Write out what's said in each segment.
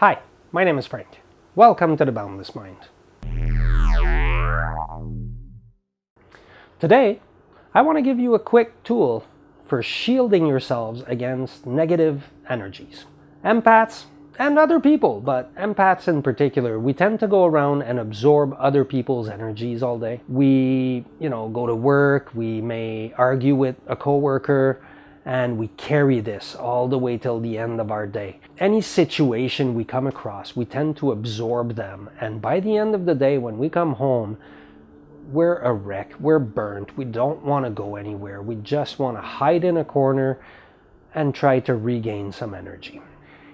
Hi, my name is Frank. Welcome to the Boundless Mind. Today, I want to give you a quick tool for shielding yourselves against negative energies. Empaths and other people, but empaths in particular, we tend to go around and absorb other people's energies all day. We, go to work, we may argue with a coworker, and we carry this all the way till the end of our day. Any situation we come across, we tend to absorb them. And by the end of the day, when we come home, we're a wreck, we're burnt, we don't want to go anywhere. We just want to hide in a corner and try to regain some energy.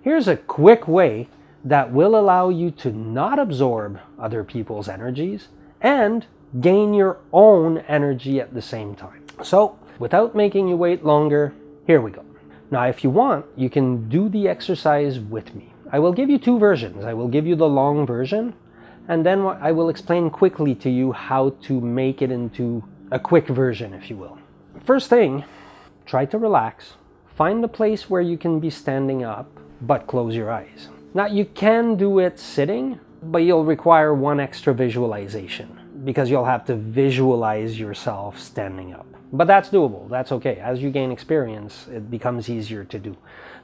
Here's a quick way that will allow you to not absorb other people's energies and gain your own energy at the same time. So, without making you wait longer, here we go. Now, if you want, you can do the exercise with me. I will give you two versions. I will give you the long version, and then I will explain quickly to you how to make it into a quick version, if you will. First thing, try to relax. Find a place where you can be standing up, but close your eyes. Now, you can do it sitting, but you'll require one extra visualization because you'll have to visualize yourself standing up. But that's doable, that's okay. As you gain experience, it becomes easier to do.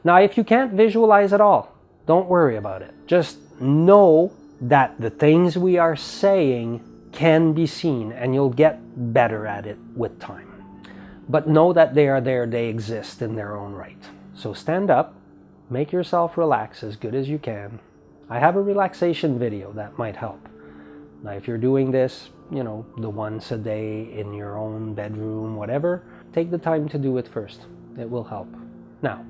Now, if you can't visualize at all, don't worry about it. Just know that the things we are saying can be seen, and you'll get better at it with time. But know that they are there, they exist in their own right. So stand up, make yourself relax as good as you can. I have a relaxation video that might help. Now, if you're doing this, the once a day in your own bedroom, whatever, take the time to do it first. It will help. Now,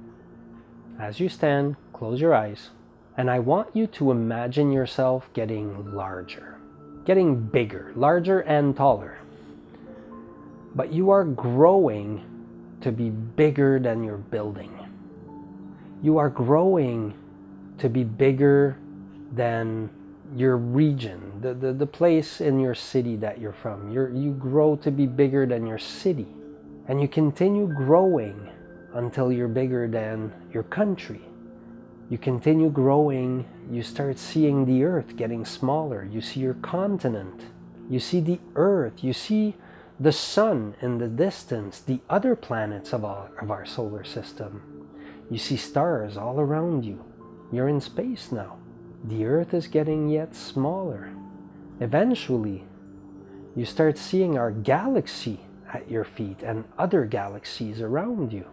as you stand, close your eyes, and I want you to imagine yourself getting larger, getting bigger, larger and taller. But you are growing to be bigger than your building. You are growing to be bigger than your region, the place in your city that you're from. You grow to be bigger than your city. And you continue growing until you're bigger than your country. You continue growing, you start seeing the earth getting smaller. You see your continent. You see the earth. You see the sun in the distance, the other planets of our solar system. You see stars all around you. You're in space now. The earth is getting yet smaller. Eventually, you start seeing our galaxy at your feet and other galaxies around you.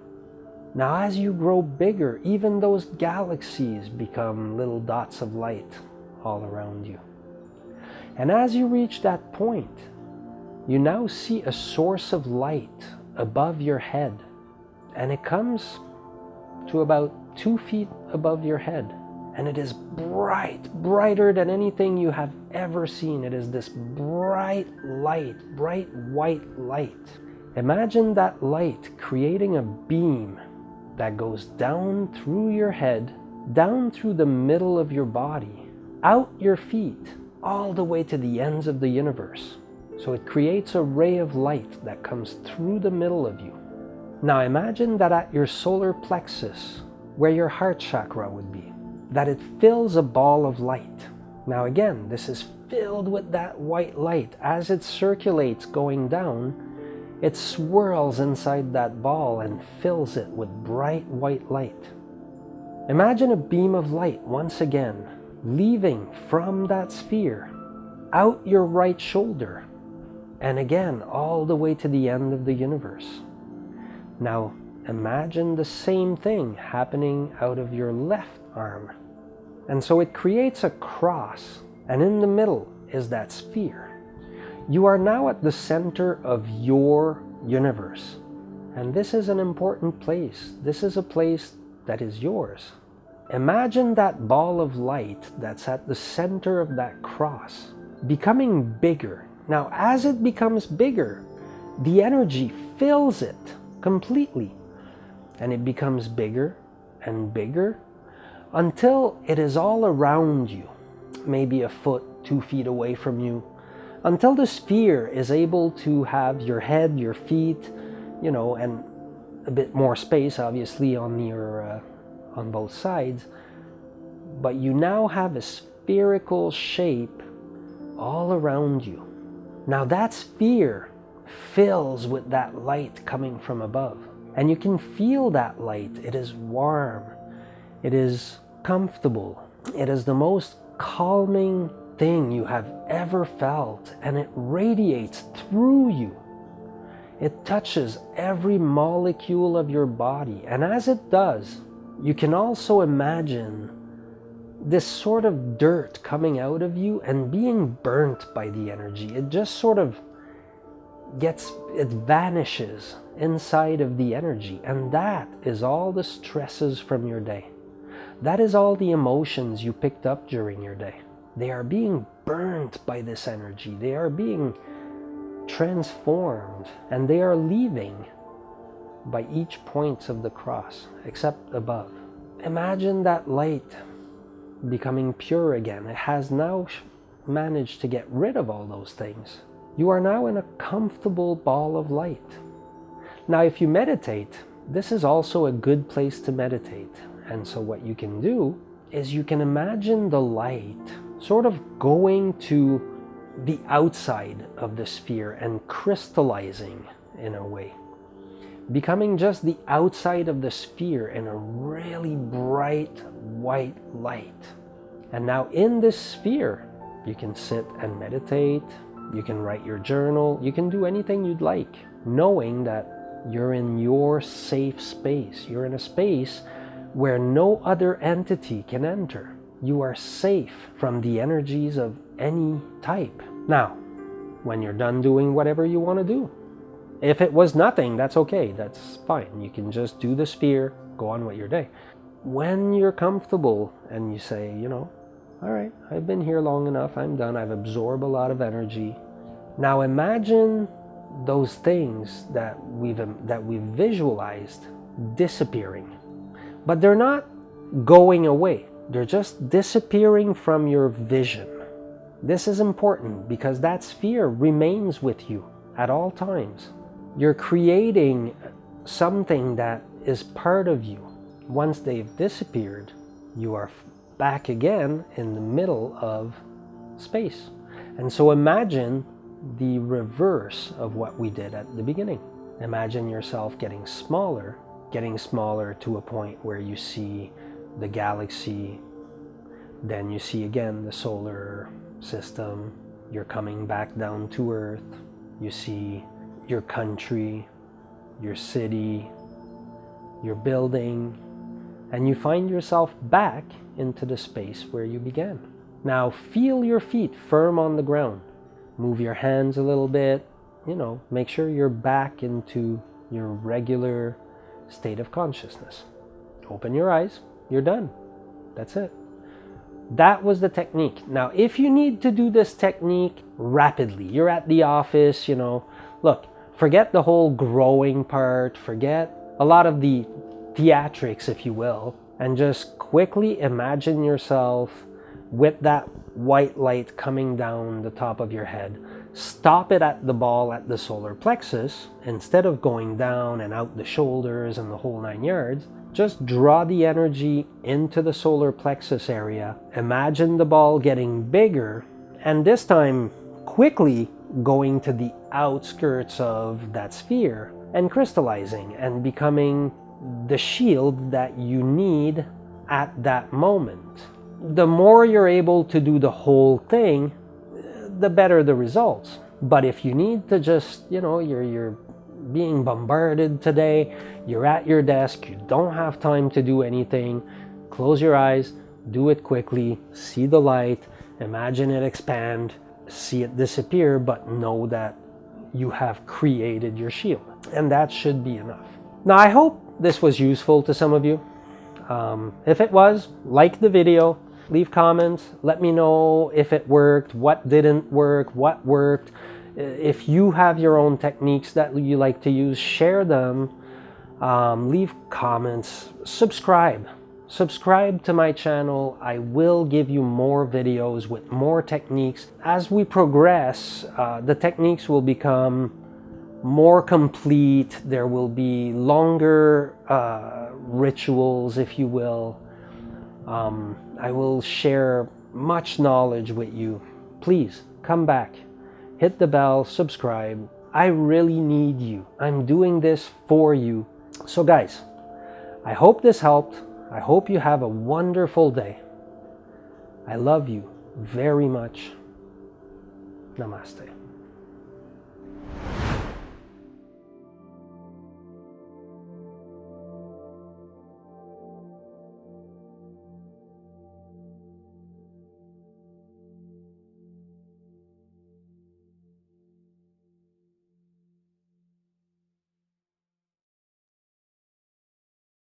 Now, as you grow bigger, even those galaxies become little dots of light all around you. And as you reach that point, you now see a source of light above your head, and it comes to about 2 feet above your head. And it is bright, brighter than anything you have ever seen. It is this bright light, bright white light. Imagine that light creating a beam that goes down through your head, down through the middle of your body, out your feet, all the way to the ends of the universe. So it creates a ray of light that comes through the middle of you. Now imagine that at your solar plexus, where your heart chakra would be, that it fills a ball of light. Now again, this is filled with that white light. As it circulates going down, it swirls inside that ball and fills it with bright white light. Imagine a beam of light once again, leaving from that sphere, out your right shoulder, and again, all the way to the end of the universe. Now, imagine the same thing happening out of your left arm. And so it creates a cross, and in the middle is that sphere. You are now at the center of your universe. And this is an important place. This is a place that is yours. Imagine that ball of light that's at the center of that cross becoming bigger. Now, as it becomes bigger, the energy fills it completely. And it becomes bigger and bigger until it is all around you, maybe a foot, 2 feet away from you, until the sphere is able to have your head, your feet, and a bit more space, obviously, on both sides. but you now have a spherical shape all around you. Now that sphere fills with that light coming from above. And you can feel that light. It is warm. It is comfortable. It is the most calming thing you have ever felt, and it radiates through you. It touches every molecule of your body, and as it does, you can also imagine this sort of dirt coming out of you and being burnt by the energy. It just sort of it vanishes inside of the energy, and that is all the stresses from your day. That is all the emotions you picked up during your day. They are being burnt by this energy. They are being transformed, and they are leaving by each point of the cross, except above. Imagine that light becoming pure again. It has now managed to get rid of all those things. You are now in a comfortable ball of light. Now, if you meditate, this is also a good place to meditate. And so what you can do is you can imagine the light sort of going to the outside of the sphere and crystallizing in a way, becoming just the outside of the sphere in a really bright white light. And now in this sphere, you can sit and meditate, you can write your journal, you can do anything you'd like, knowing that you're in your safe space. You're in a space where no other entity can enter. You are safe from the energies of any type. Now, when you're done doing whatever you want to do, if it was nothing, that's okay, that's fine. You can just do the sphere, go on with your day. When you're comfortable and you say, you know, all right, I've been here long enough, I'm done, I've absorbed a lot of energy. Now imagine those things that we've visualized disappearing. But they're not going away. They're just disappearing from your vision. This is important because that sphere remains with you at all times. You're creating something that is part of you. Once they've disappeared, you are back again in the middle of space. And so imagine the reverse of what we did at the beginning. Imagine yourself getting smaller to a point where you see the galaxy, then you see again the solar system, you're coming back down to Earth, you see your country, your city, your building, and you find yourself back into the space where you began. Now feel your feet firm on the ground. Move your hands a little bit, you know, make sure you're back into your regular state of consciousness. Open your eyes, you're done. That's it. That was the technique. Now, if you need to do this technique rapidly, you're at the office, you know, look, forget the whole growing part, forget a lot of the theatrics, if you will, and just quickly imagine yourself with that white light coming down the top of your head. Stop it at the ball at the solar plexus. Instead of going down and out the shoulders and the whole 9 yards, just draw the energy into the solar plexus area. Imagine the ball getting bigger, and this time quickly going to the outskirts of that sphere and crystallizing and becoming the shield that you need at that moment. The more you're able to do the whole thing, the better the results. But if you need to just, you know, you're being bombarded today, you're at your desk, you don't have time to do anything, close your eyes, do it quickly, see the light, imagine it expand, see it disappear, but know that you have created your shield. And that should be enough. Now, I hope this was useful to some of you. If it was, like the video, leave comments, let me know if it worked, what didn't work, what worked. If you have your own techniques that you like to use, share them. Leave comments, subscribe to my channel. I will give you more videos with more techniques. As we progress, the techniques will become more complete. There will be longer rituals, if you will. I will share much knowledge with you. Please come back, hit the bell, subscribe. I really need you. I'm doing this for you. So guys, I hope this helped. I hope you have a wonderful day. I love you very much. Namaste.